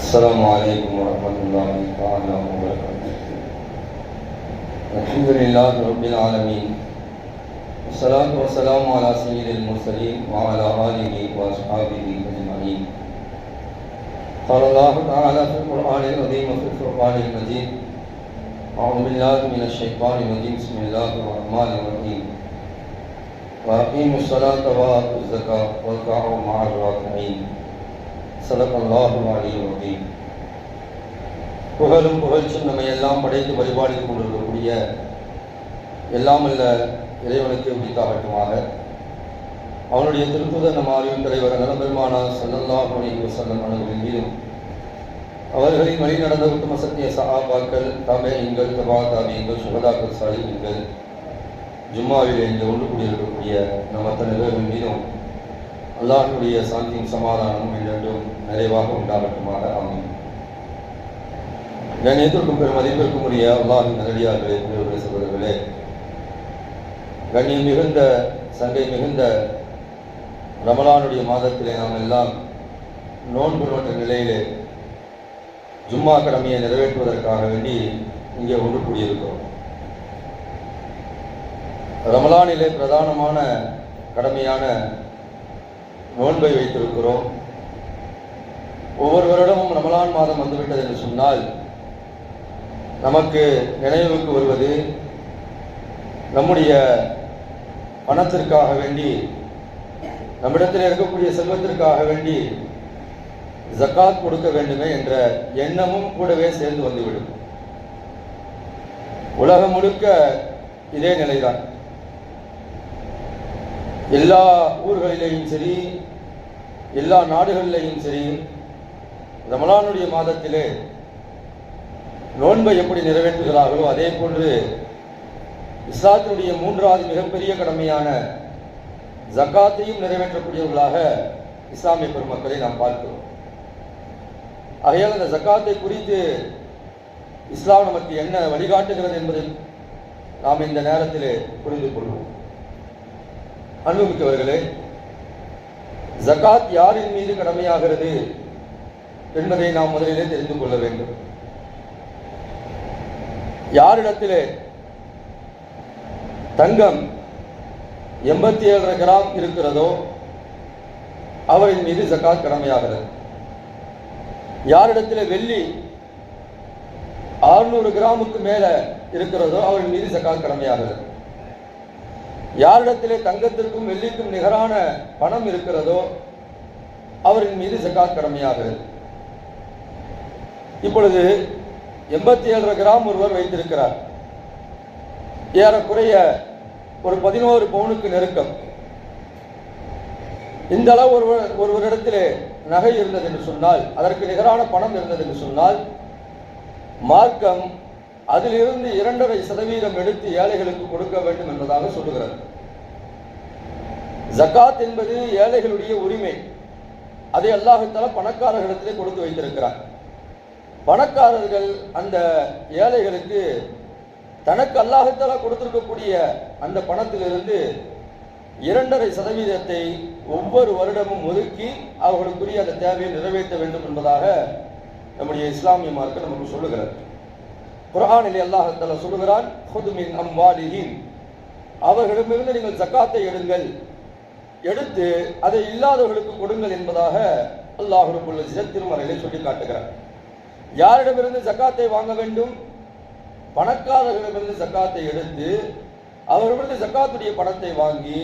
السلام عليكم ورحمة الله تعالى وبركاته. الحمد لله رب العالمين، والصلاة والسلام على سيد المرسلين وعلى آله وأصحابه أجمعين. قال الله تعالى في القرآن العظيم وفي الفرقان المجيد: أعوذ بالله من الشيطان الرجيم، بسم الله الرحمن الرحيم. وأقيموا الصلاة وآتوا الزكاة واركعوا مع الراكعين. ஸல்லல்லாஹு அலைஹி வஸல்லம். புகழும் புகழ்ச்சும் நம்மை எல்லாம் படைத்து பரிபாலித்துக் கொண்டிருக்கக்கூடிய எல்லாம் அல்ல இறைவனுக்கு உரித்தாகட்டுமாக. அவனுடைய திருத்துதர் நம் அறிவின் தலைவர் நலபெருமானார் ஸல்லல்லாஹு அலைஹி வஸல்லம் அவர்களின் மீதும் அவர்களின் வழி நடந்த உத்தம சத்திய சஹாபாக்கள், தாபீன்கள், தபா தாபீன்கள், சுஹதாக்கள், சாலிஹீன்கள், ஜும்மாவிலே இங்கே ஒன்று கூடியிருக்கக்கூடிய நம் அத்தனை பேரின் மீதும் அல்லாஹ்வுடைய சாந்தியும் சமாதானமும் என்றென்றும் நிறைவாக உண்டாகட்டுமாக. ஆமீன். கண்ணியத்திற்கும் பெரும் மதிப்பிற்கும் உரிய அல்லாஹ்வின் நல்லடியார்களே, பெரியவர்களே, சகோதரர்களே, கண்ணியம் மிகுந்த சங்கை மிகுந்த ரமலானுடைய மாதத்திலே நாம் எல்லாம் நோன்பு நோன்ற நிலையிலே ஜும்மா கடமையை நிறைவேற்றுவதற்காக வேண்டி இங்கே ஒன்று கூடியிருக்கிறோம். ரமலானிலே பிரதானமான கடமையான நோன்பை வைத்திருக்கிறோம். ஒவ்வொரு வருடமும் ரமலான் மாதம் வந்துவிட்டது என்று சொன்னால் நமக்கு நினைவுக்கு வருவது நம்முடைய பணத்திற்காக வேண்டி, நம்மிடத்தில் இருக்கக்கூடிய செல்வத்திற்காக வேண்டி ஜக்காத் கொடுக்க வேண்டுமே என்ற எண்ணமும் கூடவே சேர்ந்து வந்துவிடும். உலகம் முழுக்க இதே நிலைதான். எல்லா ஊர்களிலேயும் சரி, எல்லா நாடுகளிலேயும் சரி, ரமலானுடைய மாதத்திலே நோன்பை எப்படி நிறைவேற்றுகிறார்களோ அதே போன்று இஸ்லாத்தினுடைய மூன்றாவது மிகப்பெரிய கடமையான ஜக்காத்தையும் நிறைவேற்றக்கூடியவர்களாக இஸ்லாமிய பெருமக்களை நாம் பார்க்கிறோம். ஆகையால் அந்த ஜக்காத்தை குறித்து இஸ்லாம் நமக்கு என்ன வழிகாட்டுகிறது என்பதை நாம் இந்த நேரத்திலே புரிந்து கொள்வோம். அன்புமிக்கவர்களே, ஜக்காத் யாரின் மீது கடமையாகிறது என்பதை நாம் முதலிலே தெரிந்து கொள்ள வேண்டும். யாரிடத்திலே தங்கம் 87.5 கிராம் இருக்கிறதோ அவரின் மீது ஜக்காத் கடமையாகிறது. யாரிடத்திலே வெள்ளி 600 கிராமுக்கு மேல இருக்கிறதோ அவரின் மீது ஜக்காத் கடமையாகிறது. யாரிடத்திலே தங்கத்திற்கும் வெள்ளிக்கும் நிகரான பணம் இருக்கிறதோ அவரின் மீது ஜக்காத் கடமையாகிறது. இப்பொழுது 87.5 கிராம் ஒருவர் வைத்திருக்கிறார். ஏறக்குறைய ஒரு 11 பவுனுக்கு நெருக்கம். இந்த அளவு ஒருவரிடத்திலே நகை இருந்தது என்று சொன்னால், அதற்கு நிகரான பணம் இருந்தது என்று சொன்னால், மார்க்கம் அதிலிருந்து 2.5% எடுத்து ஏழைகளுக்கு கொடுக்க வேண்டும் என்பதாக சொல்லுகிறது. ஜக்காத் என்பது ஏழைகளுடைய உரிமை. அதை அல்லாஹ் தஆலா பணக்காரர்களிடத்திலே கொடுத்து வைத்திருக்கிறார். பணக்காரர்கள் அந்த ஏழைகளுக்கு தனக்கு அல்லாஹ் தஆலா கொடுத்திருக்கக்கூடிய அந்த பணத்திலிருந்து 2.5% ஒவ்வொரு வருடமும் ஒதுக்கி அவர்களுக்குரிய அந்த தேவையை நிறைவேற்ற வேண்டும் என்பதாக நம்முடைய இஸ்லாமிய மார்க்கம் நமக்கு சொல்லுகிறது. குர்ஆனிலே அல்லாஹ் தஆலா சொல்லுகிறான், "ஹுது மின் அம்வாலிஹிம்", அவர்களிடமிருந்து நீங்கள் ஜக்காத்தை எடுங்கள், எடுத்து அதை இல்லாதவர்களுக்கு கொடுங்கள் என்பதாக அல்லாஹ் ரப்பல் இஸ்ஸத் திருமறையிலே சொல்லி காட்டுகிறார். யாரிடமிருந்து ஜக்காத்தை வாங்க வேண்டும்? பணக்காரர்களிடமிருந்து ஜக்காத்தை எடுத்து அவர்களிடமிருந்து ஜக்காத்துடைய பணத்தை வாங்கி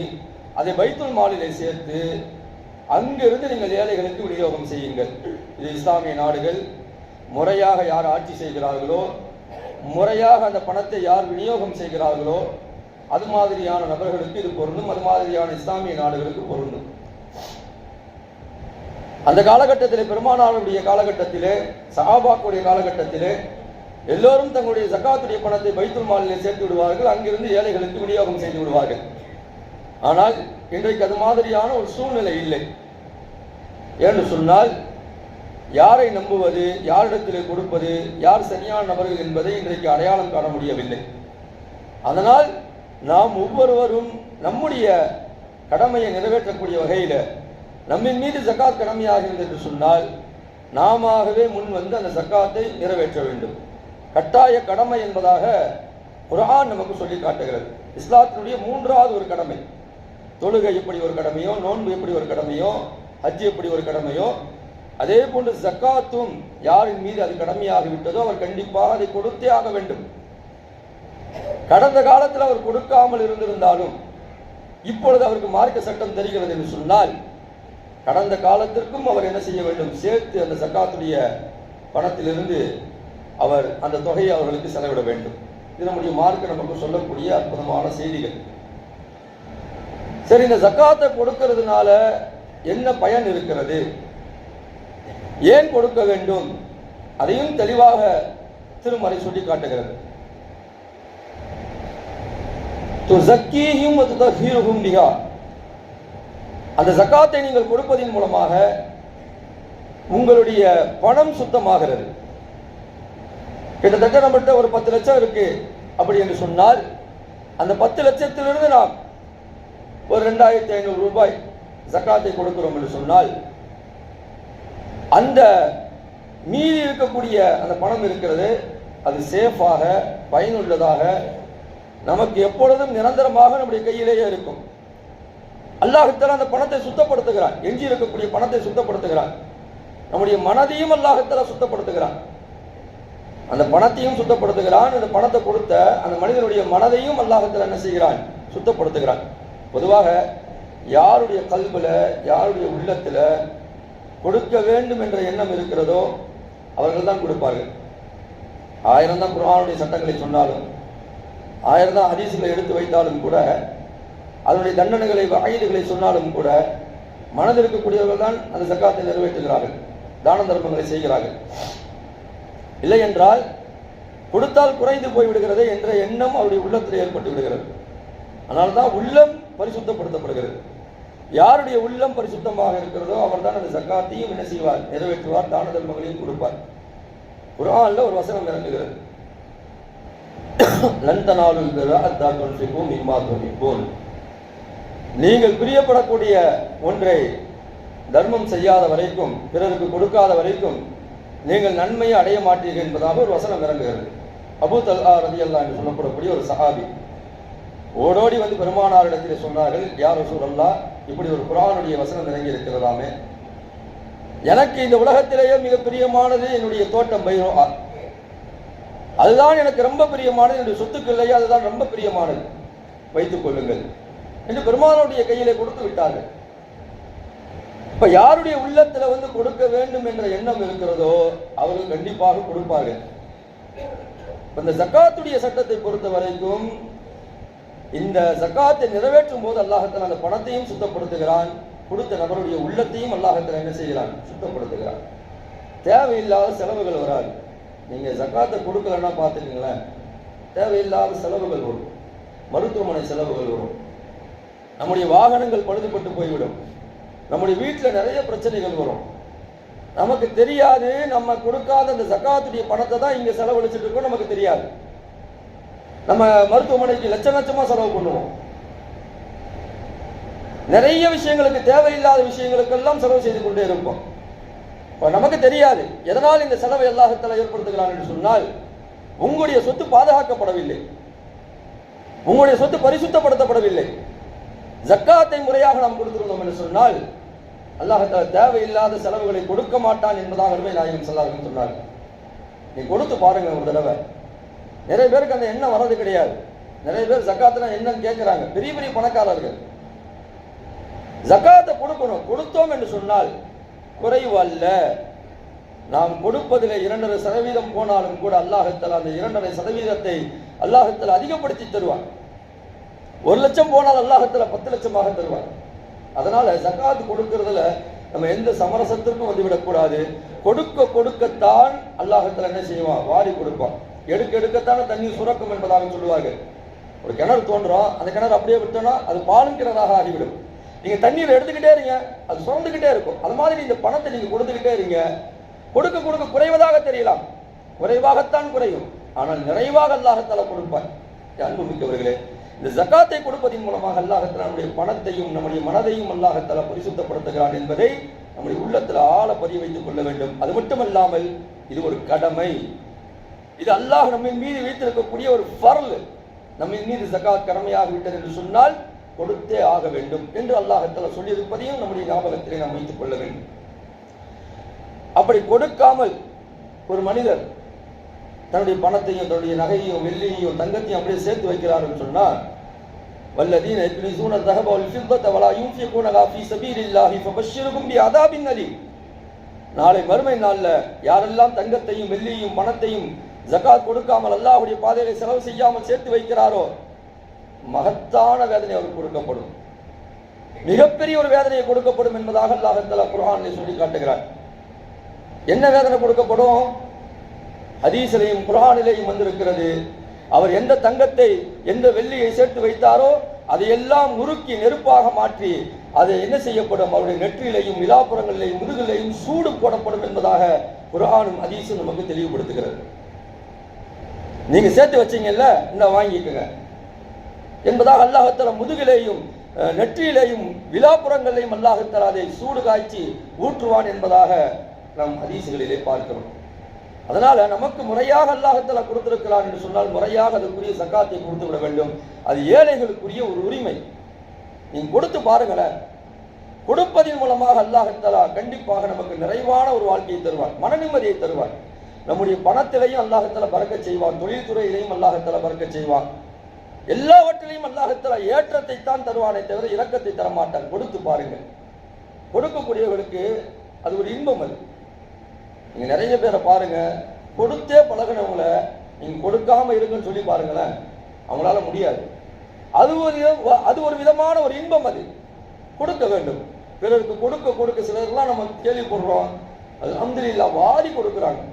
அதை பைத்துல் மாலிலே சேர்த்து அங்கிருந்து நீங்கள் ஏழைகளுக்கு விநியோகம் செய்யுங்கள். இது இஸ்லாமிய நாடுகள் முறையாக யார் ஆட்சி செய்கிறார்களோ, முறையாக அந்த பணத்தை யார் விநியோகம் செய்கிறார்களோ அது மாதிரியான நபர்களுக்கு இது பொருந்தும். அது மாதிரியான இஸ்லாமிய நாடுகளுக்கு பொருந்தும். அந்த காலகட்டத்திலே, பெருமானாருடைய காலகட்டத்திலே, சஹாபாக்களுடைய காலகட்டத்திலே எல்லோரும் தங்களுடைய ஜக்காத்துடைய பணத்தை பைத்துல் மாலிலே சேர்த்து விடுவார்கள். அங்கிருந்து ஏழைகளுக்கு விநியோகம் செய்து விடுவார்கள். ஆனால் இன்றைக்கு அது மாதிரியான ஒரு சூழ்நிலை இல்லை. என்று சொன்னால், யாரை நம்புவது, யாரிடத்திலே கொடுப்பது, யார் சரியான நபர்கள் என்பதை இன்றைக்கு அடையாளம் காண முடியவில்லை. அதனால் நாம் ஒவ்வொருவரும் நம்முடைய கடமையை நிறைவேற்றக்கூடிய வகையில் நம்மின் மீது ஜக்காத் கடமையாகிறது என்று சொன்னால் நாமவே முன் வந்து அந்த ஜக்காத்தை நிறைவேற்ற வேண்டும். கட்டாய கடமை என்பதாக குர்ஆன் நமக்கு சொல்லி காட்டுகிறது. இஸ்லாத்தினுடைய மூன்றாவது ஒரு கடமை. தொழுகை எப்படி ஒரு கடமையோ, நோன்பு எப்படி ஒரு கடமையோ, ஹஜ் எப்படி ஒரு கடமையோ, அதே போன்று ஜக்காத்தும் யாரின் மீது அது கடமையாகி விட்டதோ அவர் கண்டிப்பாக அதை கொடுத்தே ஆக வேண்டும். கடந்த காலத்தில் அவர் கொடுக்காமல் இருந்திருந்தாலும் இப்பொழுது அவருக்கு மார்க்க சட்டம் தெரிகிறது என்று சொன்னால் கடந்த காலத்திற்கும் அவர் என்ன செய்ய வேண்டும், சேர்த்து அந்த ஜக்காத்துடைய பணத்திலிருந்து அவர் அந்த தொகையை அவர்களுக்கு செலவிட வேண்டும். இது நம்முடைய மார்க்க நமக்கு சொல்லக்கூடிய அற்புதமான செய்திகள். சரி, இந்த ஜக்காத்தை கொடுக்கிறதுனால என்ன பயன் இருக்கிறது, ஏன் கொடுக்க வேண்டும், அதையும் தெளிவாக திருமறை சொல்லி காட்டுகிறது. அந்த ஜக்காத்தை நீங்கள் கொடுப்பதின் மூலமாக உங்களுடைய பணம் சுத்தமாகிறது. கிட்டத்தட்ட நம்மகிட்ட ஒரு 10 லட்சம் இருக்கு அப்படி என்று சொன்னால் அந்த 10 லட்சத்திலிருந்து நாம் ஒரு 2500 ரூபாய் ஜக்காத்தை கொடுக்கிறோம் என்று சொன்னால் அந்த மீறி இருக்கக்கூடிய அந்த பணம் இருக்கிறது, அது சேஃபாக பயனுள்ளதாக நமக்கு எப்பொழுதும் நிரந்தரமாக நம்முடைய கையிலேயே இருக்கும். அல்லாஹ் தஆலா அந்த பணத்தை சுத்தப்படுத்துகிறான், எஞ்சி இருக்கக்கூடிய பணத்தை சுத்தப்படுத்துகிறான். நம்முடைய மனதையும் அல்லாஹ் தஆலா சுத்தப்படுத்துகிறான், அந்த பணத்தையும் சுத்தப்படுத்துகிறான். அந்த பணத்தை கொடுத்த அந்த மனிதனுடைய மனதையும் அல்லாஹ் தஆலா என்ன செய்கிறான், சுத்தப்படுத்துகிறான். பொதுவாக யாருடைய கல்வில, யாருடைய உள்ளத்துல கொடுக்க வேண்டும் என்ற எண்ணம் இருக்கிறதோ அவர்கள் தான் கொடுப்பார்கள். 1000 தான் குர்ஆனுடைய சட்டங்களை சொன்னாலும், 1000 தான் ஹதீஸ்களை எடுத்து வைத்தாலும் கூட, அதனுடைய தண்டனைகளை வகைகளை சொன்னாலும் கூட, மனதில் இருக்கக்கூடியவர்கள் தான் அந்த ஜக்காத்தை நிறைவேற்றுகிறார்கள், தான தர்மங்களை செய்கிறார்கள். இல்லை என்றால் கொடுத்தால் குறைந்து போய்விடுகிறது என்ற எண்ணம் அவருடைய உள்ளத்தில் ஏற்பட்டு விடுகிறது. அதனால்தான் உள்ளம் பரிசுத்தப்படுத்தப்படுகிறது. யாருடைய உள்ளம் பரிசுத்தமாக இருக்கிறதோ அவர் தான் அந்த ஜக்காத்தையும் என்ன செய்வார், நிறைவேற்றுவார், தான தர்மங்களையும் கொடுப்பார். குர்ஆன்ல ஒரு வசனம் இறங்குகிறது, லன் தனாலுல் பிர்ர ஹத்தா துன்ஃபிகு மிம்மா துஹிப்பூன். நீங்கள் பிரியப்படக்கூடிய ஒன்றை தர்மம் செய்யாத வரைக்கும், பிறருக்கு கொடுக்காத வரைக்கும் நீங்கள் நன்மையை அடைய மாட்டீர்கள் என்பதாக ஒரு வசனம் இறங்குகிறது. அபூ தல்ஹா ரலியல்லாஹு அன்ஹு சொல்லப்படக்கூடிய ஒரு சஹாபி ஓடோடி வந்து பெருமானாரிடத்தில் சொன்னார்கள், யா ரசூலல்லாஹ், இப்படி ஒரு குர்ஆனுடைய வசனம் இறங்கி இருக்கிறதாமே, எனக்கு இந்த உலகத்திலேயே மிக பிரியமானது என்னுடைய தோட்டம் பைரோஹா, அதுதான் எனக்கு ரொம்ப பிரியமானது, என்னுடைய சொத்துக்கு இல்லையே அதுதான் ரொம்ப பிரியமானது, வைத்துக் கொள்ளுங்கள் என்று பெருமானுடைய கையிலே கொடுத்து விட்டார்கள். இப்ப யாருடைய உள்ளத்துல வந்து கொடுக்க வேண்டும் என்ற எண்ணம் இருக்கிறதோ அவர்கள் கண்டிப்பாக கொடுப்பார்கள். இந்த ஜக்காத்துடைய சட்டத்தை பொறுத்த வரைக்கும் இந்த ஜக்காத்தை நிறைவேற்றும் போது அல்லாஹ் தஆலா அந்த பணத்தையும் சுத்தப்படுத்துகிறான், கொடுத்த நபருடைய உள்ளத்தையும் அல்லாஹ் தஆலா என்ன செய்கிறான், சுத்தப்படுத்துகிறான். தேவையில்லாத செலவுகள் வராது. நீங்க ஜக்காத்தை கொடுக்கலன்னா பார்த்துக்கங்களேன், தேவையில்லாத செலவுகள் வரும், மருத்துவமனை செலவுகள் வரும், நம்முடைய வாகனங்கள் பழுதுபட்டு போய்விடும், நம்முடைய வீட்டில் நிறைய பிரச்சனைகள் வரும். நமக்கு தெரியாது, நம்ம கொடுக்காத அந்த ஜக்காத்துடைய பணத்தை தான் இங்க செலவழிச்சிட்டு இருக்கோம், நமக்கு தெரியாது. நம்ம மருத்துவமனைக்கு லட்சமா செலவு பண்ணுவோம், நிறைய விஷயங்களுக்கு, தேவையில்லாத விஷயங்களுக்கெல்லாம் செலவு செய்து கொண்டே இருப்போம். நமக்கு தெரியாது எதனால் இந்த செலவை அல்லாஹ் தஆலா ஏற்படுத்துகிறான் என்று சொன்னால், உங்களுடைய சொத்து பாதுகாக்கப்படவில்லை, உங்களுடைய சொத்து பரிசுத்தப்படுத்தப்படவில்லை. ஜக்காத்தை முறையாக நாம் கொடுத்திருந்தோம் என்று சொன்னால் அல்லாஹ் தஆலா தேவையில்லாத செலவுகளை கொடுக்க மாட்டான் என்பதாக நாயகம் ஸல்லல்லாஹு அலைஹி வஸல்லம் சொன்னார். நீ கொடுத்து பாருங்க ஒரு தடவை. நிறைய பேருக்கு அந்த எண்ணம் வர்றது கிடையாது. நிறைய பேர் ஜக்காத்துல என்னன்னு கேட்கிறாங்க, பெரிய பெரிய பணக்காரர்கள். ஜக்காத்தை கொடுக்கணும், கொடுத்தோம் என்று சொன்னால் குறைவு அல்ல. நாம் கொடுப்பதில் 2.5% போனாலும் கூட அல்லாஹ் தஆலா அந்த 2.5% அல்லாஹ் தஆலா அதிகப்படுத்தி தருவார். 1 லட்சம் போனால் அல்லாஹ் தஆலா 10 லட்சமாக தருவார். அதனால ஜக்காத் கொடுக்கிறதுல நம்ம எந்த சமரசத்திற்கும் வந்துவிடக்கூடாது. கொடுக்க கொடுக்கத்தான் அல்லாஹ் தஆலா என்ன செய்வான், வாரி கொடுப்பான். எடுக்க எடுக்கத்தான தண்ணீர் சுரக்கும் என்பதாக சொல்லுவார்கள். ஒரு கிணறு தோன்றும், அந்த கிணறு அப்படியே விட்டோம்னா அது பாலும் கிணறாக ஆகிவிடும். நீங்க தண்ணீர் எடுத்துக்கிட்டே இருங்க, அது சுரந்துக்கிட்டே இருக்கும். அது மாதிரி இந்த பணத்தை நீங்க கொடுத்துக்கிட்டே இருங்க. கொடுக்க கொடுக்க குறைவதாக தெரியலாம், குறைவாகத்தான் குறையும், ஆனால் நிறைவாக அல்லாஹ் தஆலா கொடுப்பார். அன்பு மிக்கவர்களே, இந்த ஜக்காத்தை கொடுப்பதின் மூலமாக அல்லாஹ் தஆலா நம்முடைய பணத்தையும் நம்முடைய மனதையும் அல்லாஹ் தஆலா பரிசுத்தப்படுத்துகிறான் என்பதை நம்முடைய உள்ளத்தில் ஆழ பதிய வைத்துக் கொள்ள வேண்டும். அது மட்டுமல்லாமல் இது ஒரு கடமை, இது அல்லாஹ் நம்மின் மீது வைத்திருக்கக்கூடிய ஒரு ஃபர்ல். நம்மின் மீது ஜகாத் கடமையாக விட்டது என்று சொன்னால் கொடுத்தே ஆக வேண்டும் என்று அல்லாஹ் சொல்லியிருப்பதையும் நம்முடைய ஞாபகத்திலே நாம் வைத்துக் கொள்ள வேண்டும். அப்படி கொடுக்காமல் ஒரு மனிதர் தன்னுடைய பணத்தையும் தன்னுடைய நகையையும் வெள்ளியையும் தங்கத்தையும் அப்படியே சேர்த்து வைக்கிறார் என்று சொன்னால், வல்லதீன யக்னிஸூன الذهب والفضة ولا ينفقونها في سبيل الله فبشرهم بعذاب أليم. நாளை மறுமை நாள்ல யாரெல்லாம் தங்கத்தையும் வெள்ளியையும் பணத்தையும் ஜகாத் கொடுக்காமல் அல்லாஹ்வுடைய பாதையிலே செலவு செய்யாமல் சேர்த்து வைக்கிறாரோ மகத்தான வேதனை அவருக்கு கொடுக்கப்படும், மிகப்பெரிய ஒரு வேதனையை கொடுக்கப்படும் என்பதாக அல்லாஹ் தஆலா குர்ஆனில் சொல்லி காட்டுகிறார். என்ன வேதனை கொடுக்கப்படும்? ஹதீஸிலேயும் குர்ஆனிலேயும் வந்திருக்கிறது. அவர் எந்த தங்கத்தை எந்த வெள்ளியை சேர்த்து வைத்தாரோ அதையெல்லாம் நுறுக்கி நெருப்பாக மாற்றி அதை என்ன செய்யப்படும்? அவருடைய நெற்றியிலையும் விலாப்புறங்களிலேயும் முதுகிலையும் சூடு போடப்படும் என்பதாக குர்ஆனும் ஹதீஸும் நமக்கு தெளிவுபடுத்துகிறது. நீங்க சேர்த்து வச்சீங்கல்ல, இந்த வாங்கிக்கங்க என்பதாக அல்லாஹ் தஆலா முதுகிலேயும் நெற்றியிலேயும் விலாப்புறங்களையும் அல்லாஹ் தஆலா அதை சூடு காய்ச்சி ஊற்றுவான் என்பதாக நாம் ஹதீஸ்களிலே பார்க்கிறோம். அதனால நமக்கு முறையாக அல்லாஹ் தஆலா கொடுத்திருக்கிறார் என்று சொன்னால் முறையாக அதற்குரிய ஜகாத்தை கொடுத்து விட வேண்டும். அது ஏழைகளுக்குரிய ஒரு உரிமை. நீங்க கொடுத்து பாருங்களேன். கொடுப்பதன் மூலமாக அல்லாஹ் தஆலா கண்டிப்பாக நமக்கு நிறைவான ஒரு வாழ்க்கையை தருவார், மன நிம்மதியை தருவார். நம்முடைய பணத்திலையும் அல்லாஹ் தஆலா பரக்கத் செய்வான், தொழில்துறையிலையும் அல்லாஹ் தஆலா பரக்கத் செய்வான். எல்லாவற்றிலையும் அல்லாஹ் தஆலா ஏற்றத்தை தான் தருவானே தவிர இரக்கத்தை தரமாட்டான். கொடுத்து பாருங்க. கொடுக்கக்கூடியவர்களுக்கு அது ஒரு இன்பம். அது நீங்க நிறைய பேரை பாருங்க, கொடுத்தே பழகினவங்கள நீங்க கொடுக்காம இருக்குன்னு சொல்லி பாருங்களேன், அவங்களால முடியாது. அது ஒரு விதமான ஒரு இன்பம். அது கொடுக்க வேண்டும், பிறருக்கு கொடுக்க கொடுக்க. சிலர்லாம் நம்ம கேள்விப்படுறோம், அல்ஹம்துலில்லாஹ் வாரி கொடுக்குறாங்க.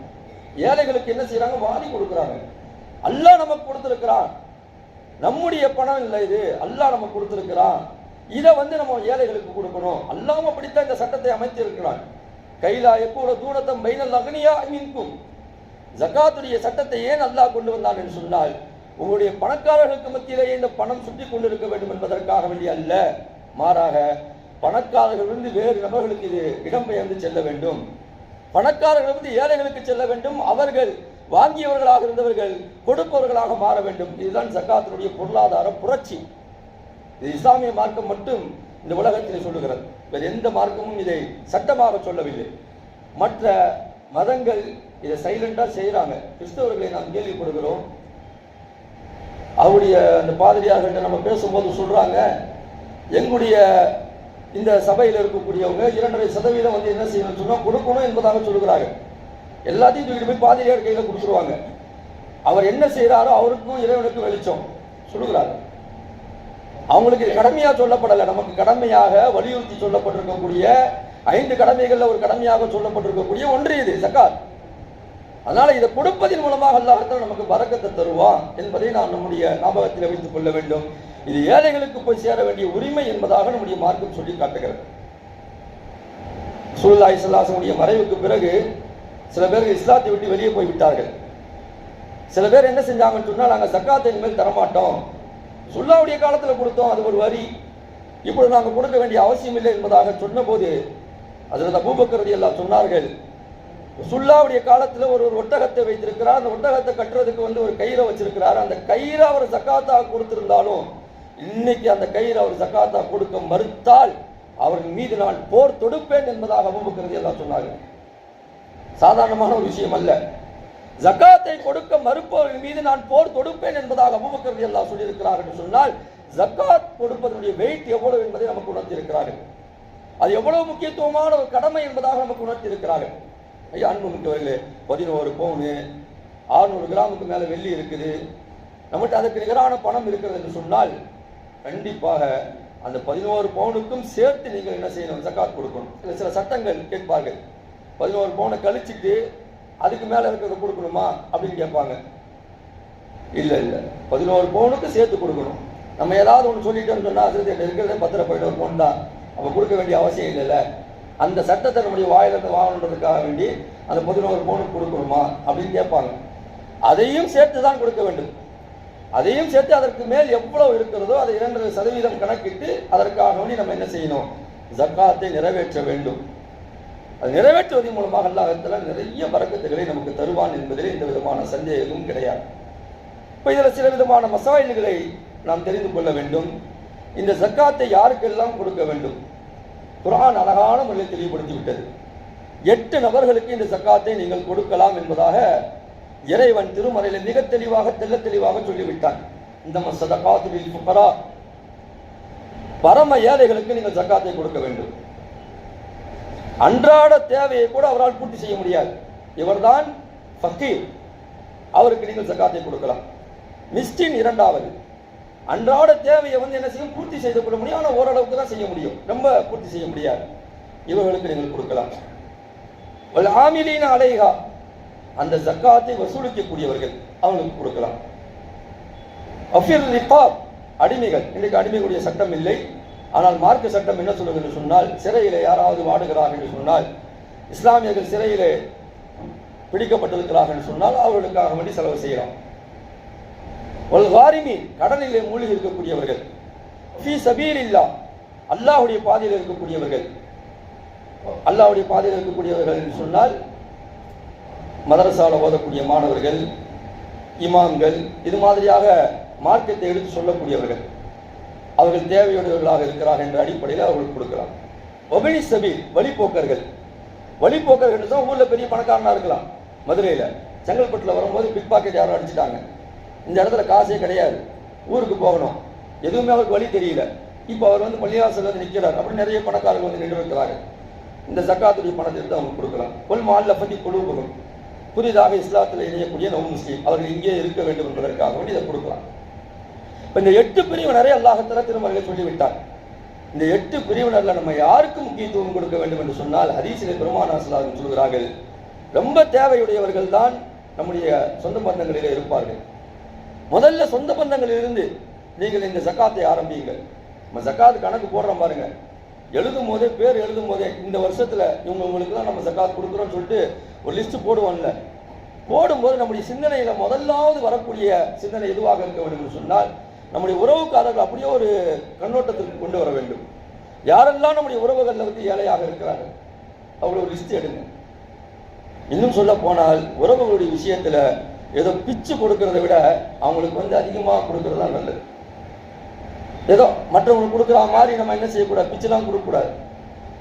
ஏழைகளுக்கு என்ன செய்யறாங்க? வாரி கொடுக்குறாங்க. அல்லாஹ் நமக்கு கொடுத்திருக்கிறான், நம்முடைய பணம் இல்லை இது, அல்லாஹ் நமக்கு கொடுத்திருக்கிறான். இதை நம்ம ஏழைகளுக்கு கொடுக்கணும். அல்லாஹ் அப்படித்தான் இந்த சட்டத்தை அமைத்திருக்கிறான். கைலா எப்போட தூரத்தம் பைனல் அக்னியா மின்கும். ஜகாத்துடைய சட்டத்தை ஏன் அல்லாஹ் கொண்டு வந்தான் என்று சொன்னால், உங்களுடைய பணக்காரர்களுக்கு மத்தியிலேயே இந்த பணம் சுற்றி கொண்டிருக்க வேண்டும் என்பதற்காக வேண்டிய அல்ல, மாறாக பணக்காரர்களிலிருந்து வேறு நபர்களுக்கு இது இடம்பெயர்ந்து செல்ல வேண்டும். பணக்காரர்களிலிருந்து ஏழைகளுக்கு செல்ல வேண்டும். அவர்கள் வாங்கியவர்களாக இருந்தவர்கள் கொடுப்பவர்களாக மாற வேண்டும். இதுதான் ஜகாத்தினுடைய பொருளாதார புரட்சி. இது இஸ்லாமிய மார்க்கம் மட்டும் இந்த உலகத்தில் சொல்லுகிறது. வேறு எந்த மார்க்கமும் இதை சட்டமாக சொல்லவில்லை. மற்ற மதங்கள் இதை சைலண்டா செய்யறாங்க. கிறிஸ்தவர்களை நாம் கேள்விப்படுகிறோம், அவருடைய அந்த பாதிரியார்கிட்ட நம்ம பேசும்போது சொல்றாங்க, எங்களுடைய இந்த சபையில் இருக்கக்கூடியவங்க 2.5% என்ன செய்யணும் சொன்னா கொடுக்கணும் என்பதாக சொல்லுகிறாங்க. எல்லாத்தையும் தூக்கிட்டு போய் பாதிரியார் கையில கொடுத்துருவாங்க. அவர் என்ன செய்யறாரோ அவருக்கும் இறைவனுக்கும் வெளிச்சம் சொல்லுகிறாங்க. அவங்களுக்கு கடமையா சொல்லப்படலை, நமக்கு கடமையாக வலியுறுத்தி சொல்லப்பட்டிருக்கக்கூடிய 5 கடமைகள்ல ஒரு கடமையாக சொல்லப்பட்டிருக்கக்கூடிய ஒன்று இது ஜகாத். அதனால இதை கொடுப்பதன் மூலமாக அல்லாஹ் நமக்கு பரக்கத்தை தருவான் என்பதை நாம் நம்முடைய ஞாபகத்தில் வைத்துக் கொள்ள வேண்டும். இது ஏழைகளுக்கு போய் சேர வேண்டிய உரிமை என்பதாக நம்முடைய மார்க்கம் சொல்லி காட்டுகிறது. ரசூலுல்லாஹி ஸல்லல்லாஹு அலைஹி வஸல்லம் மறைவுக்கு பிறகு சில பேர் இஸ்லாத்தை விட்டு வெளியே போய் விட்டார்கள். சில பேர் என்ன செஞ்சாங்கன்னு சொன்னால், நாங்கள் ஜகாத்தை இனிமேல் தரமாட்டோம், சுல்லாவுடைய காலத்தில் கொடுத்தோம், அது ஒரு வரி, இப்பொழுது நாங்கள் கொடுக்க வேண்டிய அவசியம் இல்லை என்பதாக சொன்ன போது ஹஜ்ரத் அபூபக்கர் ரலியல்லாஹு சொன்னார்கள், சுல்லாவுடைய காலத்தில் ஒரு ஒட்டகத்தை வைத்திருக்கிறார், அந்த ஒட்டகத்தை கட்டுறதுக்கு ஒரு கயிறை வச்சிருக்கிறார். அந்த கயிறை அவர் ஜகாத்தாக கொடுத்திருந்தாலும் இன்னைக்கு அந்த கயிறை அவர் ஜகாத்தாக கொடுக்க மறுத்தால் அவர்கள் மீது நான் போர் தொடுப்பேன் என்பதாக அபூபக்கர் ரலியல்லாஹு சொன்னார்கள். சாதாரணமான ஒரு விஷயம் அல்ல. ஜகாத்தை கொடுக்க மறுப்பவர்கள் மீது நான் போர் தொடுப்பேன் என்பதாக அபூபக்கர் ரலியல்லாஹு சொல்லியிருக்கிறார்கள் என்று சொன்னால், ஜகாத் கொடுப்பதனுடைய வெயிட் எவ்வளவு என்பதை நமக்கு உணர்த்தியிருக்கிறார்கள். அது எவ்வளவு முக்கியத்துவமான ஒரு கடமை என்பதாக நமக்கு உணர்த்தியிருக்கிறார்கள். ஐயா அன்புமிக்கவர்களே, 11 பவுனு 600 கிராமுக்கு மேல வெள்ளி இருக்குது, நம்மகிட்ட அதுக்கு நிகரான பணம் இருக்கிறது என்று சொன்னால் கண்டிப்பாக அந்த 11 பவுனுக்கும் சேர்த்து நீங்கள் என்ன செய்யணும்? ஜகாத் கொடுக்கணும். சில சட்டங்கள் கேட்பார்கள், 11 பவுனை கழிச்சிட்டு அதுக்கு மேல இருக்கிறத கொடுக்கணுமா அப்படின்னு கேட்பாங்க. இல்ல 11 பவுனுக்கு சேர்த்து கொடுக்கணும். நம்ம ஏதாவது ஒன்று சொல்லிட்டோம்னு சொன்னா அது இருக்கிறதே 10 பவுன் தான், அப்ப கொடுக்க வேண்டிய அவசியம் இல்லைல்ல. அந்த சட்டத்தை நம்முடைய வாயிலிருந்து வாங்கணுன்றதுக்காக வேண்டி அந்த 11 பவுனுக்கு கொடுக்கணுமா அப்படின்னு கேட்பாங்க. அதையும் சேர்த்து தான் கொடுக்க வேண்டும். அதையும் சேர்த்து அதற்கு மேல் எவ்வளவு இருக்கிறதோ அதை 2% கணக்கிட்டு அதற்காக வேண்டி நம்ம என்ன செய்யணும்? ஜக்காத்தை நிறைவேற்ற வேண்டும். அது நிறைவேற்றுவதன் மூலமாக அல்லாஹ் நிறைய பரக்கத்துகளை நமக்கு தருவான் என்பதில் எந்த விதமான சந்தேகமும் கிடையாது. இப்போ இதில் சில விதமான மசாயில்களை நாம் தெரிந்து கொள்ள வேண்டும். இந்த ஜக்காத்தை யாருக்கெல்லாம் கொடுக்க வேண்டும்? குர்ஆன் அழகான முறையில் தெளிவுபடுத்தி விட்டது. 8 நபர்களுக்கு இந்த ஜக்காத்தை நீங்கள் கொடுக்கலாம் என்பதாக இறைவன் திருமறையில் மிக தெளிவாக தெளிவாக சொல்லிவிட்டான். இந்த ஸதகாத்து லில் ஃபுகரா, பரம ஏழைகளுக்கு நீங்கள் ஜக்காத்தை கொடுக்க வேண்டும். அன்றாட தேவையை கூட அவரால் பூர்த்தி செய்ய முடியாது, இவர்தான் ஃபக்கீர், அவருக்கு நீங்கள் ஜக்காத்தை கொடுக்கலாம். மிஸ்கின் இரண்டாவது, அன்றாட தேவையை என்ன செய்யும், பூர்த்தி செய்து கொள்ள முடியும், ஆனால் ஓரளவுக்கு தான் செய்ய முடியும், ரொம்ப பூர்த்தி செய்ய முடியாது, இவர்களுக்கு நீங்கள் கொடுக்கலாம். ஆமிலீன அலைஹா, அந்த ஜக்காத்தை வசூலிக்கக்கூடியவர்கள், அவங்களுக்கு கொடுக்கலாம். அஃபிர் ரிகாப், அடிமைகள், இன்றைக்கு அடிமைகளுடைய சட்டம் இல்லை, ஆனால் மார்க்க சட்டம் என்ன சொல்லுது என்று சொன்னால், சிறையிலே யாராவது வாடுகிறார்கள் என்று சொன்னால், இஸ்லாமியர்கள் சிறையிலே பிடிக்கப்பட்டிருக்கிறார்கள் என்று சொன்னால் அவர்களுக்காக வேண்டி செலவு செய்யலாம். வல்காரிமீன், கடனிலே மூழ்கி இருக்கக்கூடியவர்கள், ஃபீ சபீலில்லாஹ், அல்லாஹ்வுடைய பாதையில் இருக்கக்கூடியவர்கள், அல்லாஹ்வுடைய பாதையில் இருக்கக்கூடியவர்கள் என்று சொன்னால் மதரசால ஓதக்கூடிய மாணவர்கள், இமாம்கள், இது மாதிரியாக மார்க்கத்தை எடுத்து சொல்லக்கூடியவர்கள், அவர்கள் தேவையுடையவர்களாக இருக்கிறார்கள் என்ற அடிப்படையில் அவர்கள் கொடுக்கலாம். ஒபினி சபீல், வழிபோக்கர்கள், வழிபோக்கர்கள் தான் ஊரில் பெரிய பணக்காரனாக இருக்கலாம். மதுரையில் செங்கல்பட்டில் வரும்போது பிக் பாக்கெட் யாரும் அடிச்சுட்டாங்க, இந்த இடத்துல காசே கிடையாது, ஊருக்கு போகணும், எதுவுமே அவருக்கு வழி தெரியல, இப்போ அவர் பள்ளிவாசல் நிற்கிறார், அப்படி நிறைய பணக்காரர்கள் நின்று இருக்கிறார்கள். இந்த ஜக்காத்துடைய பணத்தை எடுத்து அவங்க கொடுக்கலாம். கொல் மால்ல பற்றி குழுவுகள், புதிதாக இஸ்லாத்தில் இணையக்கூடிய நவ் முஸ்லீம், அவர்கள் இங்கே இருக்க வேண்டும் என்பதற்காக வேண்டி இதை கொடுக்கலாம். இப்போ இந்த 8 பிரிவினரை அல்லாஹ் திருமறையில் சொல்லிவிட்டார். இந்த 8 பிரிவினரில் நம்ம யாருக்கு முக்கியத்துவம் கொடுக்க வேண்டும் என்று சொன்னால், ஹதீஸிலே பெருமானார் ஸல்லல்லாஹு அலைஹி வஸல்லம் சொல்கிறார்கள், ரொம்ப தேவையுடையவர்கள் தான் நம்முடைய சொந்த பந்தங்களிலே இருப்பார்கள். முதல்ல சொந்த பந்தங்களிலிருந்து நீங்கள் இந்த ஜக்காத்தை ஆரம்பியுங்கள். நம்ம ஜக்காத் கணக்கு போடுறோம் பாருங்க, எழுதும் போதே, பேர் எழுதும் போதே, இந்த வருஷத்துல உங்களுக்கு தான் நம்ம ஜக்காத் கொடுக்குறோம்னு சொல்லிட்டு ஒரு லிஸ்ட் போடுவோம்ல, போடும்போது நம்முடைய சிந்தனையில முதலாவது வரக்கூடிய சிந்தனை எதுவாக இருக்க வேண்டும் என்று சொன்னால், நம்முடைய உறவுக்காரர்கள் அப்படியே ஒரு கண்ணோட்டத்திற்கு கொண்டு வர வேண்டும். யாரெல்லாம் நம்முடைய உறவுகளில் ஏழையாக இருக்கிறார்கள், அவ்வளோ லிஸ்ட் எடுங்க. இன்னும் சொல்ல போனால் உறவுகளுடைய விஷயத்துல ஏதோ பிச்சு கொடுக்கறத விட அவங்களுக்கு அதிகமாக கொடுக்கறது தான் நல்லது. ஏதோ மற்றவங்களுக்கு கொடுக்குற மாதிரி நம்ம என்ன செய்யக்கூடாது, பிச்செல்லாம் கொடுக்கக்கூடாது.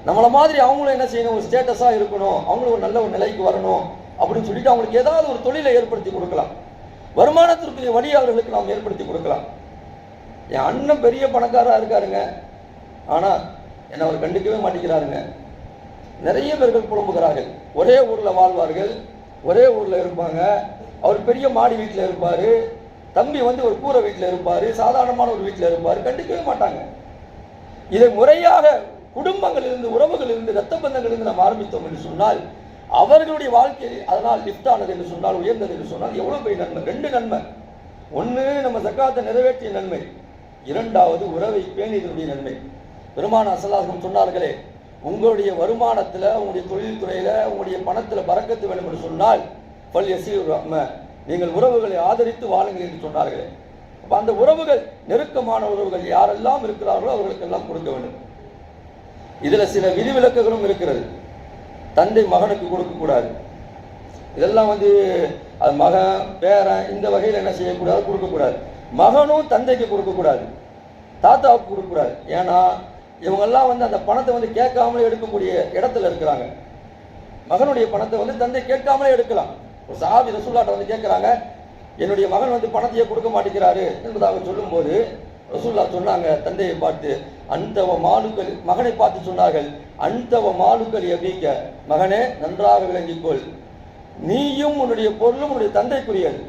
நம்மளை மாதிரி அவங்களும் என்ன செய்யணும், ஒரு ஸ்டேட்டஸாக இருக்கணும், அவங்களும் ஒரு நல்ல ஒரு நிலைக்கு வரணும் அப்படின்னு சொல்லிட்டு அவங்களுக்கு ஏதாவது ஒரு தொழிலை ஏற்படுத்தி கொடுக்கலாம், வருமானத்திற்குரிய வழியை அவர்களுக்கு நாம் ஏற்படுத்தி கொடுக்கலாம். என் அண்ணன் பெரிய பணக்காரராக இருக்காருங்க, ஆனால் என்னை அவர் கண்டுக்கவே மாட்டேங்கிறாருங்க. நிறைய பேர்கள் புலம்புகிறார்கள். ஒரே ஊரில் வாழ்வார்கள், ஒரே ஊரில் இருப்பாங்க, அவர் பெரிய மாடி வீட்டில் இருப்பார், தம்பி ஒரு கூரை வீட்டில் இருப்பார், சாதாரணமான ஒரு வீட்டில் இருப்பார், கண்டுக்கவே மாட்டாங்க. இதை முறையாக குடும்பங்களிலிருந்து, உறவுகளிலிருந்து, இரத்த பந்தங்களிலிருந்து நாம் ஆரம்பித்தோம் என்று சொன்னால் அவர்களுடைய வாழ்க்கை அதனால் லிஃப்ட் ஆனது என்று சொன்னால், உயர்ந்தது என்று சொன்னால் எவ்வளோ பெரிய நன்மை. 2 நன்மை. ஒன்று நம்ம ஜக்காத்தை நிறைவேற்றிய நன்மை, இரண்டாவது உறவை பேணியதனுடைய நன்மை. பெருமானார் ஸல்லல்லாஹு அலைஹி வஸல்லம் சொன்னார்களே, உங்களுடைய வருமானத்தில், உங்களுடைய தொழில்துறையில், உங்களுடைய பணத்தில் பரக்கத்து வேண்டும் என்று சொன்னால் பல் யசீர் ரஹ்ம, நீங்கள் உறவுகளை ஆதரித்து வாழுங்கள் என்று சொன்னார்களே. அப்போ அந்த உறவுகள், நெருக்கமான உறவுகள் யாரெல்லாம் இருக்கிறார்களோ அவர்களுக்கெல்லாம் கொடுக்க வேண்டும். இதில் சில விதிவிலக்குகளும் இருக்கிறது. தந்தை மகனுக்கு கொடுக்கக்கூடாது, இதெல்லாம் அது மகன் பேரன் இந்த வகையில் என்ன செய்யக்கூடாது, கொடுக்கக்கூடாது. மகனும் தந்தைக்கு கொடுக்கக்கூடாது, தாத்தாவுக்கு கொடுக்கக்கூடாது. ஏன்னா இவங்கெல்லாம் அந்த பணத்தை கேட்காமலே எடுக்கக்கூடிய இடத்துல இருக்கிறாங்க. மகனுடைய பணத்தை தந்தை கேட்காமலே எடுக்கலாம். ஒரு சஹாபி ரசூலுல்லாஹ்ட்ட கேட்குறாங்க, என்னுடைய மகன் பணத்தையே கொடுக்க மாட்டேங்கிறாரு என்பதாக சொல்லும்போது ரசூலுல்லாஹ் சொன்னாங்க, தந்தையை பார்த்து, அந்தவ மாலுக்கள், மகனை பார்த்து சொன்னார்கள், அந்தவ மாலுக்கள் எபிக்க, மகனே நன்றாக விளங்கிக்கொள், நீயும் உன்னுடைய பொருளும் உன்னுடைய தந்தைக்குரியது.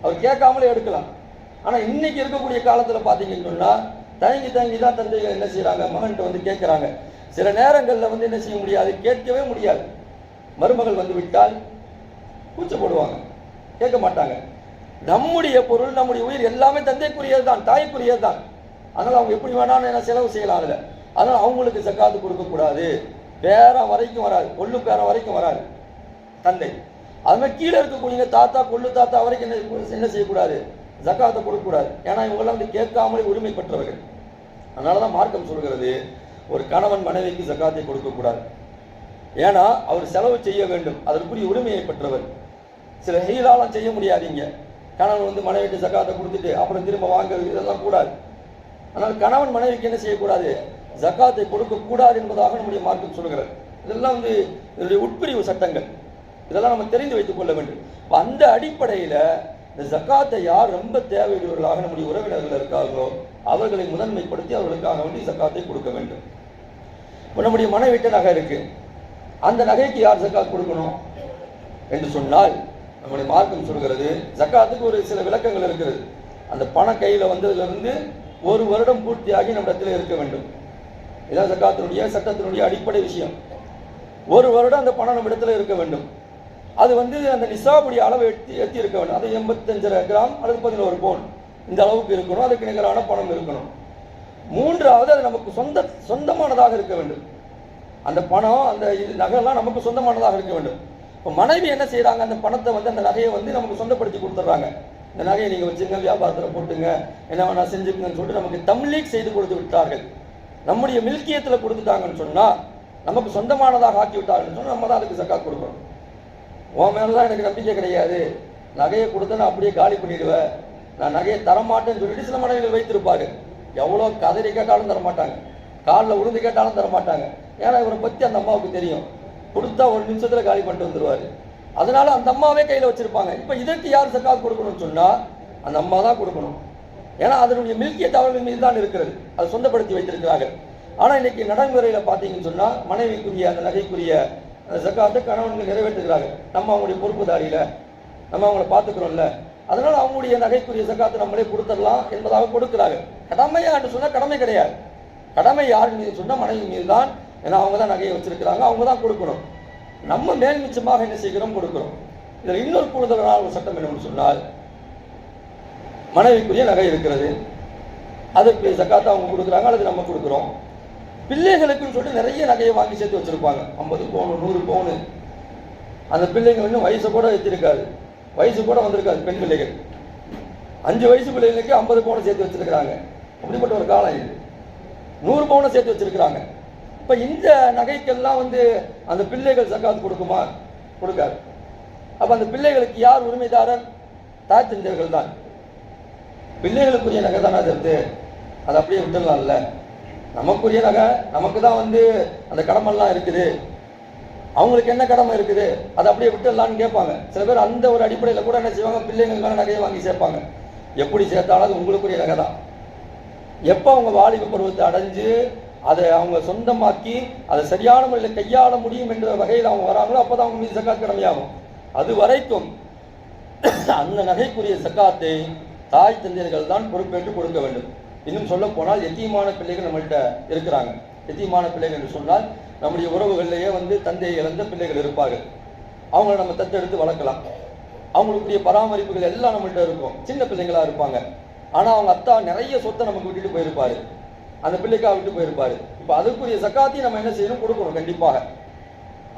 அவர் கேட்காமலே எடுக்கலாம். ஆனால் இன்னைக்கு இருக்கக்கூடிய காலத்தில் பார்த்தீங்கன்னு சொன்னால் தயங்கி தான் தந்தைகள் என்ன செய்கிறாங்க, மகன்கிட்ட கேட்குறாங்க. சில நேரங்களில் என்ன செய்ய முடியாது, கேட்கவே முடியாது. மருமகள் விட்டால் கூச்சப்படுவாங்க, கேட்க மாட்டாங்க. நம்முடைய பொருள், நம்முடைய உயிர் எல்லாமே தந்தைக்குரியது தான், தாய்க்குரியது தான். அதனால் அவங்க எப்படி வேணாலும் என்ன செலவு செய்யலாம் அதில். அதனால் அவங்களுக்கு ஜக்காத்து கொடுக்கக்கூடாது. பேரம் வரைக்கும் வராது, கொள்ளு பேரம் வரைக்கும் வராது தந்தை. அதுமாதிரி கீழே இருக்கக்கூடிய தாத்தா, கொள்ளு தாத்தா வரைக்கும் என்ன செய்யக்கூடாது, ஜக்காத்தை கொடுக்கக்கூடாது. ஏன்னா இவங்கெல்லாம் கேட்காமலே உரிமை பெற்றவர்கள். அதனால தான் மார்க்கம் சொல்கிறது, ஒரு கணவன் மனைவிக்கு ஜக்காத்தை கொடுக்கக்கூடாது. ஏன்னா அவர் செலவு செய்ய வேண்டும், அதற்குரிய உரிமையை பெற்றவர். சில ஹீலாலாம் செய்ய முடியாதீங்க. கணவன் வந்து மனைவிட்டு ஜக்காத்தை கொடுத்துட்டு அப்புறம் திரும்ப வாங்குறது, இதெல்லாம் கூடாது. ஆனால் கணவன் மனைவிக்கு என்ன செய்யக்கூடாது, ஜக்காத்தை கொடுக்கக்கூடாது என்பதாக நம்முடைய மார்க்கம் சொல்கிறது. இதெல்லாம் வந்து இதனுடைய உட்பிரிவு சட்டங்கள், இதெல்லாம் நம்ம தெரிந்து வைத்துக் கொள்ள வேண்டும். அந்த அடிப்படையில் இந்த ஜக்காத்தை யார் ரொம்ப தேவையுள்ளவர்களாக நம்முடைய உறவினர்கள் இருக்கார்களோ அவர்களை முதன்மைப்படுத்தி அவர்களுக்காக வேண்டி ஜக்காத்தை கொடுக்க வேண்டும். இப்போ நம்முடைய மனைவிட்ட நகை இருக்கு, அந்த நகைக்கு யார் ஜக்காத் கொடுக்கணும் என்று சொன்னால் நம்முடைய மார்க்கம் சொல்கிறது, ஜக்காத்துக்கு ஒரு சில விளக்கங்கள் இருக்கிறது. அந்த பணம் கையில் வந்ததிலிருந்து 1 வருடம் பூர்த்தியாகி நம்மிடத்தில் இருக்க வேண்டும். இதான் ஜக்காத்தினுடைய சட்டத்தினுடைய அடிப்படை விஷயம். 1 வருடம் அந்த பணம் நம்மிடத்தில் இருக்க வேண்டும். அது வந்து அந்த நிசாபுடைய அளவை எத்தி இருக்க வேண்டும். அது 85 கிராம் அல்லது 11 பவுன் இந்த அளவுக்கு இருக்கணும். அதுக்கு நிகரான பணம் இருக்கணும். 3வது அது நமக்கு சொந்தமானதாக இருக்க வேண்டும். அந்த பணம் அந்த நகைலாம் நமக்கு சொந்தமானதாக இருக்க வேண்டும். இப்போ மனைவி என்ன செய்யறாங்க, அந்த பணத்தை வந்து அந்த நகையை வந்து நமக்கு சொந்தப்படுத்தி கொடுத்துட்றாங்க. இந்த நகையை நீங்கள் வச்சுங்க, வியாபாரத்தில் போட்டுங்க, என்ன வேணா செஞ்சுக்குங்கன்னு சொல்லிட்டு நமக்கு தம்லீக் செய்து கொடுத்து விட்டார்கள். நம்முடைய மில்கியத்தில் கொடுத்துட்டாங்கன்னு சொன்னால், நமக்கு சொந்தமானதாக ஆக்கி விட்டாங்கன்னு சொன்னால் நம்ம தான் அதுக்கு ஜக்காத் கொடுக்கணும். உன் மேலாம் எனக்கு நம்பிக்கை கிடையாது, நகையை கொடுத்தா நான் அப்படியே காலி பண்ணிடுவேன், நான் நகையை தரமாட்டேன்னு சொல்லிட்டு சில மனைவிகள் வைத்திருப்பாரு. எவ்வளோ கதறி கேட்டாலும் தரமாட்டாங்க, காலில் உளுந்து கேட்டாலும் தரமாட்டாங்க. ஏன்னா இவரை பற்றி அந்த அம்மாவுக்கு தெரியும், கொடுத்தா 1 நிமிஷத்தில் காலி பண்ணிட்டு வந்துடுவார். அதனால அந்த அம்மாவே கையில் வச்சிருப்பாங்க. இப்போ இதற்கு யார் ஜக்காத் கொடுக்கணும்னு சொன்னால் அந்த அம்மா தான் கொடுக்கணும். ஏன்னா அதனுடைய மில்கியத் அவர்கள் மீது தான் இருக்கிறது, அது சொந்தப்படுத்தி வைத்திருக்கிறார்கள். ஆனால் இன்னைக்கு நடைமுறையில் பார்த்தீங்கன்னு சொன்னால் மனைவிக்குரிய அந்த நகைக்குரிய ஜக்காத்தை கணவன்கள் நிறைவேற்றுகிறார்கள். நம்ம அவங்களுடைய பொறுப்புதாரியில நம்ம அவங்கள பார்த்துக்கிறோம்ல, அதனால அவங்களுடைய நகைக்குரிய ஜக்காத்தை நம்மளே கொடுத்துடலாம் என்பதாக கொடுக்கிறார்கள். கடமையா என்று சொன்னால் கடமை கிடையாது. கடமை யார் மீது சொன்னால் மனைவி மீது தான். ஏன்னா அவங்க தான் நகையை வச்சிருக்கிறாங்க, அவங்க தான் கொடுக்கணும். நம்ம மேல் மிச்சமாக என்ன செய்கிறோம், கொடுக்கிறோம். இதில் இன்னொரு கூடுதலான ஒரு சட்டம் என்னன்னு சொன்னால், மனைவிக்குரிய நகை இருக்கிறது, அதற்கு ஜக்காத்தை அவங்க கொடுக்குறாங்க அல்லது நம்ம கொடுக்குறோம். பிள்ளைகளுக்குன்னு சொல்லிட்டு நிறைய நகையை வாங்கி சேர்த்து வச்சிருப்பாங்க, 50 பவுன் 100 பவுனு. அந்த பிள்ளைங்க இன்னும் வயசு கூட வச்சிருக்காது, வயசு கூட வந்திருக்காது. பெண் பிள்ளைகள் 5 வயசு பிள்ளைகளுக்கு 50 பவுனை சேர்த்து வச்சிருக்கிறாங்க. அப்படிப்பட்ட ஒரு காலம் இது. 100 பவுனை சேர்த்து வச்சிருக்கிறாங்க. இப்போ இந்த நகைக்கெல்லாம் வந்து அந்த பிள்ளைகள் ஜக்காத் கொடுக்குமா? கொடுக்காது. அப்போ அந்த பிள்ளைகளுக்கு யார் உரிமைதாரர்? தாய் தந்தையர்கள் தான். பிள்ளைகளுக்குரிய நகை தானே அது, அதை அப்படியே விட்டுடலாம்ல. நமக்குரிய நகை நமக்கு தான் வந்து அந்த கடமெல்லாம் இருக்குது, அவங்களுக்கு என்ன கடமை இருக்குது, அதை அப்படியே விட்டுடலான்னு கேட்பாங்க. சில பேர் அந்த ஒரு அடிப்படையில் கூட என்ன செய்வாங்க, பிள்ளைங்களுக்கு மேலே நகையை வாங்கி சேர்ப்பாங்க. எப்படி சேர்த்தாலும் அது உங்களுக்குரிய நகை தான். எப்போ அவங்க வாலிப பருவத்தை அடைஞ்சு அதை அவங்க சொந்தமாக்கி அதை சரியான முறையில் கையாள முடியும் என்ற வகையில் அவங்க வராங்களோ அப்போ தான் அவங்க மீது ஜக்காத் கடமையாகும். அது வரைக்கும் அந்த நகைக்குரிய ஜக்காத்தை தாய் தந்தையர்கள் தான் பொறுப்பேற்று கொடுக்க வேண்டும். இன்னும் சொல்ல போனால் எத்தீமான பிள்ளைகள் நம்மள்கிட்ட இருக்கிறாங்க. எத்தீமான பிள்ளைகள் என்று சொன்னால் நம்முடைய உறவுகளிலேயே வந்து தந்தையை இழந்த பிள்ளைகள் இருப்பார்கள். அவங்கள நம்ம தத்தெடுத்து வளர்க்கலாம். அவங்களுக்குரிய பராமரிப்புகள் எல்லாம் நம்மள்கிட்ட இருக்கும். சின்ன பிள்ளைங்களா இருப்பாங்க. ஆனால் அவங்க அத்தா நிறைய சொத்தை நமக்கு விட்டுட்டு போயிருப்பாரு, அந்த பிள்ளைக்காக விட்டு போயிருப்பாரு. இப்போ அதுக்குரிய ஜக்காத்தையும் நம்ம என்ன செய்யணும், கொடுக்கணும் கண்டிப்பாக.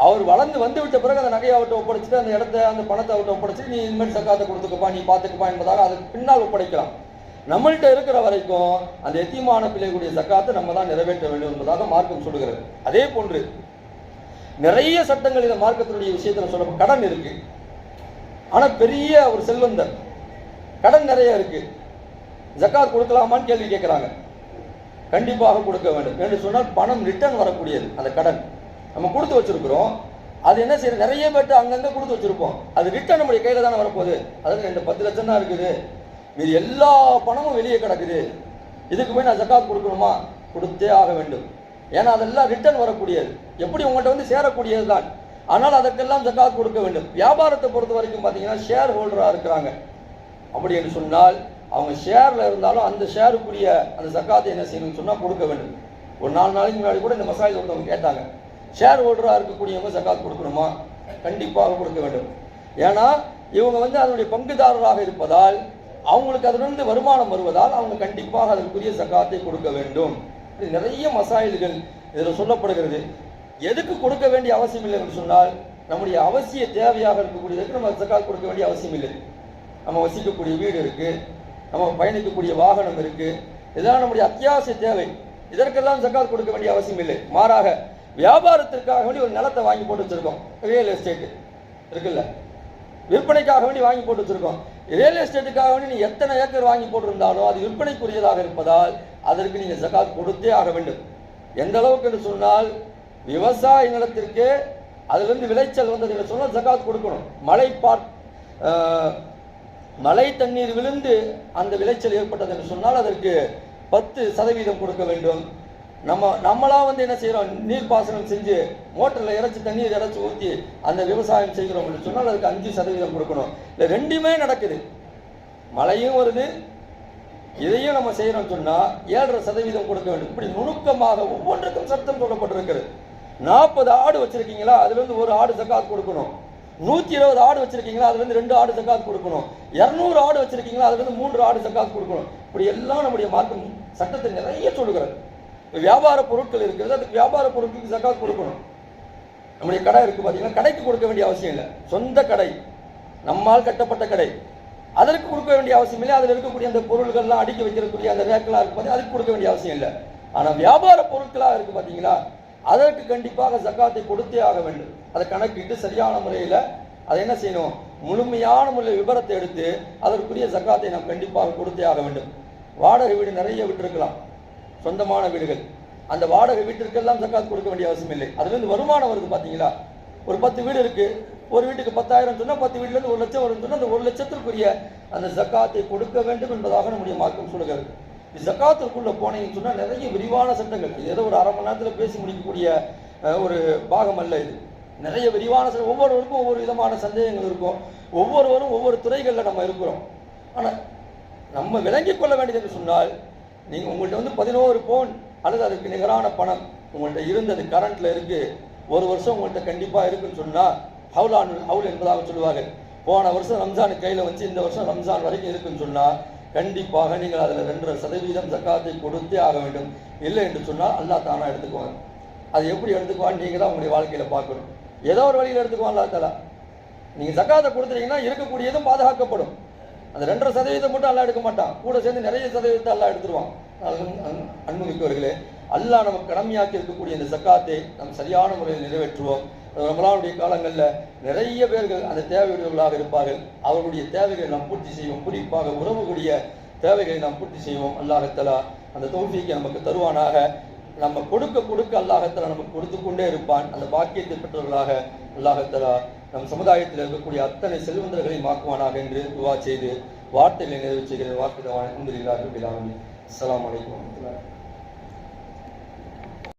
அவர் வளர்ந்து வந்து விட்ட பிறகு அந்த நகையை அவர்கிட்ட ஒப்படைச்சிட்டு அந்த இடத்த அந்த பணத்தை அவர்கிட்ட ஒப்படைச்சிட்டு நீ இனிமேல் ஜக்காத்தை கொடுத்துக்கப்பா, நீ பார்த்துக்கப்பா என்பதாக அதுக்கு பின்னால் ஒப்படைக்கலாம். நம்மள்கிட்ட இருக்கிற வரைக்கும் அந்த எத்தீமான பிள்ளைகளுடைய ஜக்காத்தை நம்ம தான் நிறைவேற்ற வேண்டும் என்பதாக மார்க்கம் சொல்லுகிறது. அதே போன்று நிறைய சட்டங்கள் இந்த மார்க்கத்தினுடைய விஷயத்தில் சொல்ல, கடன் இருக்கு, ஆனால் பெரிய ஒரு செல்வந்தர், கடன் நிறைய இருக்கு, ஜக்காத் கொடுக்கலாமான்னு கேள்வி கேட்குறாங்க. கண்டிப்பாக கொடுக்க வேண்டும் என்று சொன்னால் பணம் ரிட்டர்ன் வரக்கூடியது. அந்த கடன் நம்ம கொடுத்து வச்சிருக்கிறோம், அது என்ன செய்யறது, நிறைய பேர்ட்டு அங்கங்கே கொடுத்து வச்சிருப்போம், அது ரிட்டர்ன் நம்முடைய கையில் தானே வரப்போகுது. அதாவது இந்த 10 லட்சம் தான் இருக்குது, மீது எல்லா பணமும் வெளியே கிடக்குது, இதுக்கு போய் நான் ஜக்காத் கொடுக்கணுமா? கொடுத்தே ஆக வேண்டும். ஏன்னா அதெல்லாம் ரிட்டர்ன் வரக்கூடியது, எப்படி உங்கள்கிட்ட வந்து சேரக்கூடியது தான். ஆனால் அதற்கெல்லாம் ஜக்காத் கொடுக்க வேண்டும். வியாபாரத்தை பொறுத்த வரைக்கும் பார்த்தீங்கன்னா ஷேர் ஹோல்டராக இருக்கிறாங்க. அப்படி என்று சொன்னால் அவங்க ஷேரில் இருந்தாலும் அந்த ஷேருக்குரிய அந்த ஜக்காத்தை என்ன செய்யணும்னு சொன்னால் கொடுக்க வேண்டும். ஒரு 4 நாளைக்கு முன்னாடி கூட இந்த மசாயில் ஒருத்தவங்க கேட்டாங்க, ஷேர் ஹோல்டராக இருக்கக்கூடியவங்க ஜக்காத் கொடுக்கணுமா? கண்டிப்பாக கொடுக்க வேண்டும். ஏன்னா இவங்க வந்து அதனுடைய பங்குதாரராக இருப்பதால் அவங்களுக்கு அதிலிருந்து வருமானம் வருவதால் அவங்க கண்டிப்பாக அதற்குரிய ஜக்காத்தை கொடுக்க வேண்டும். நிறைய மசாயில்கள் இதில் சொல்லப்படுகிறது. எதுக்கு கொடுக்க வேண்டிய அவசியம் இல்லை என்று சொன்னால், நம்முடைய அவசிய தேவையாக இருக்கக்கூடியதுக்கு நம்ம ஜக்காத் கொடுக்க வேண்டிய அவசியம் இல்லை. நம்ம வசிக்கக்கூடிய வீடு இருக்கு, நம்ம பயணிக்கக்கூடிய வாகனம் இருக்கு, இதெல்லாம் நம்முடைய அத்தியாவசிய தேவை, இதற்கெல்லாம் ஜக்காத் கொடுக்க வேண்டிய அவசியம் இல்லை. மாறாக வியாபாரத்திற்காக வேண்டி ஒரு நிலத்தை வாங்கி போட்டு வச்சிருக்கோம், ரியல் எஸ்டேட் இருக்குல்ல, விற்பனைக்காக வேண்டி வாங்கி போட்டு வச்சிருக்கோம். ரியல் எஸ்டேட்டுக்காக வேண்டி நீ எத்தனை ஏக்கர் வாங்கி போட்டிருந்தாலும் அது விற்பனைக்குரியதாக இருப்பதால் அதற்கு நீங்கள் ஜகாத் கொடுத்தே ஆக வேண்டும். எந்த அளவுக்கு என்று சொன்னால், விவசாய நிலத்திற்கு அதிலிருந்து விளைச்சல் வந்தது என்று சொன்னால் ஜகாத் கொடுக்கணும். மழை தண்ணீர் விழுந்து அந்த விளைச்சல் ஏற்பட்டது என்று சொன்னால் அதற்கு 10% கொடுக்க வேண்டும். நம்மளா என்ன செய்யறோம், நீர்ப்பாசனம் செஞ்சு மோட்டர்ல இறைச்சி தண்ணீர் இறைச்சி ஊற்றி அந்த விவசாயம் செய்கிறோம் என்று சொன்னால் அதுக்கு 5% கொடுக்கணும். இல்லை, ரெண்டுமே நடக்குது, மழையும் வருது, இதையும் நம்ம செய்யறோம் சொன்னா 7.5% கொடுக்க வேண்டும். இப்படி நுணுக்கமாக ஒவ்வொன்றுக்கும் சட்டம் சொல்லப்பட்டிருக்கிறது. 40 ஆடு வச்சிருக்கீங்களா, அதுல இருந்து ஒரு ஆடு ஜகாத் கொடுக்கணும். 120 ஆடு வச்சிருக்கீங்களா, அதுல இருந்து 2 ஆடு ஜகாத் கொடுக்கணும். 200 ஆடு வச்சிருக்கீங்களா, அதுல இருந்து 3 ஆடு ஜகாத் கொடுக்கணும். இப்படி எல்லாம் நம்முடைய மார்க்கம் சட்டத்தை நிறைய சொல்லுகிறது. வியாபார பொருட்கள் இருக்கிறது, அதுக்கு வியாபார பொருட்களுக்கு ஜகாத் கொடுக்கணும். நம்முடைய கடை இருக்கு பாத்தீங்கன்னா, கடைக்கு கொடுக்க வேண்டிய அவசியம் இல்லை. சொந்த கடை, நம்மால் கட்டப்பட்ட கடை, அதற்கு கொடுக்க வேண்டிய அவசியம் இல்லை. அதில் இருக்கக்கூடிய அந்த பொருள்கள்லாம் அடுக்கி வைக்கக்கூடிய அந்த ரேக்கெல்லாம் இருக்கு பார்த்தீங்கன்னா, அதுக்கு கொடுக்க வேண்டிய அவசியம் இல்லை. ஆனால் வியாபார பொருட்களாக இருக்கு பார்த்தீங்களா, அதற்கு கண்டிப்பாக ஜகாத்தை கொடுத்தே ஆக வேண்டும். அதை கணக்கிட்டு சரியான முறையில் அதை என்ன செய்யணும், முழுமையான முறையில் விபரத்தை எடுத்து அதற்குரிய ஜகாத்தை நாம் கண்டிப்பாக கொடுத்தே ஆக வேண்டும். வாடகை வீடு நிறைய விட்டிருக்கலாம், சொந்தமான வீடுகள், அந்த வாடகை வீட்டிற்கெல்லாம் ஜகாத் கொடுக்க வேண்டிய அவசியம் இல்லை. அதுலேருந்து வருமானம் வருது பார்த்தீங்களா, ஒரு 10 வீடு இருக்கு, ஒரு வீட்டுக்கு 10,000 சொன்னால் 10 வீட்டிலேருந்து 1 லட்சம் வரும்னு சொன்னால் அந்த 1 லட்சத்திற்குரிய அந்த ஜகாத்தை கொடுக்க வேண்டும் என்பதாக நம்முடைய மார்க்கம் சொல்லுகிறது. ஜகாத்திற்குள்ள போனீங்கன்னு சொன்னால் நிறைய விரிவான சட்டங்கள், இது ஏதோ ஒரு அரை மணி நேரத்தில் பேசி முடிக்கக்கூடிய ஒரு பாகம் அல்ல இது. நிறைய விரிவான ஒவ்வொருவருக்கும் ஒவ்வொரு விதமான சந்தேகங்கள் இருக்கும், ஒவ்வொருவரும் ஒவ்வொரு துறைகளில் நம்ம இருக்கிறோம். ஆனால் நம்ம விளங்கிக் கொள்ள வேண்டியது என்று சொன்னால், நீங்கள் உங்கள்கிட்ட 11 பவுன் அல்லது அதுக்கு நிகரான பணம் உங்கள்கிட்ட இருந்தது, கரண்ட்ல இருக்கு, ஒரு வருஷம் உங்கள்கிட்ட கண்டிப்பாக இருக்குன்னு சொன்னால் ஹவுல் என்பதாக சொல்லுவார்கள். போன வருஷம் ரம்ஜான் கையில் வச்சு இந்த வருஷம் ரம்ஜான் வரைக்கும் இருக்குன்னு சொன்னால் கண்டிப்பாக நீங்கள் அதில் 2.5% ஜகாத்தை கொடுத்தே ஆக வேண்டும். இல்லை என்று சொன்னால் அல்லாஹ் தானா எடுத்துக்குவாங்க. அது எப்படி எடுத்துக்குவான்னு நீங்கள் தான் உங்களுடைய வாழ்க்கையில் பார்க்கணும். ஏதோ ஒரு வழியில் எடுத்துக்குவான் அல்லாஹ் தாலா. நீங்கள் ஜகாத்தை கொடுத்துட்டீங்கன்னா இருக்கக்கூடியதும் பாதுகாக்கப்படும். அந்த 2.5% மட்டும் அல்லாஹ் எடுக்க மாட்டான், கூட சேர்ந்து நிறைய சதவீதத்தை அல்லாஹ் எடுத்துருவான். அன்புமிக்கவர்களே, அல்லாஹ் நமக்கு கடமையாக்கி இருக்கக்கூடிய இந்த ஜகாத்தை நாம் சரியான முறையில் நிறைவேற்றுவோம். ரமலானுடைய காலங்களில் நிறைய பேர்கள் அந்த தேவையுடையவர்களாக இருப்பார்கள். அவர்களுடைய தேவைகளை நாம் பூர்த்தி செய்வோம். குறிப்பாக உறவுடைய தேவைகளை நாம் பூர்த்தி செய்வோம். அல்லாஹ் தஆலா அந்த தௌஃபீக்கை நமக்கு தருவானாக. நம்ம கொடுக்க அல்லாஹ் தஆலா நமக்கு கொடுத்து கொண்டே இருப்பான். அந்த பாக்கியத்தை பெற்றவர்களாக அல்லாஹ் தஆலா நம் சமுதாயத்தில் இருக்கக்கூடிய அத்தனை செல்வந்தர்களை மாக்குவானாக என்று துவா செய்து வார்த்தைகளை நிறைவு செய்கிறேன். வார்த்தை அல்ஹம்துலில்லாஹி ரப்பில் ஆலமீன். அஸ்ஸலாமு அலைக்கும் வரஹ்மத்துல்லாஹி.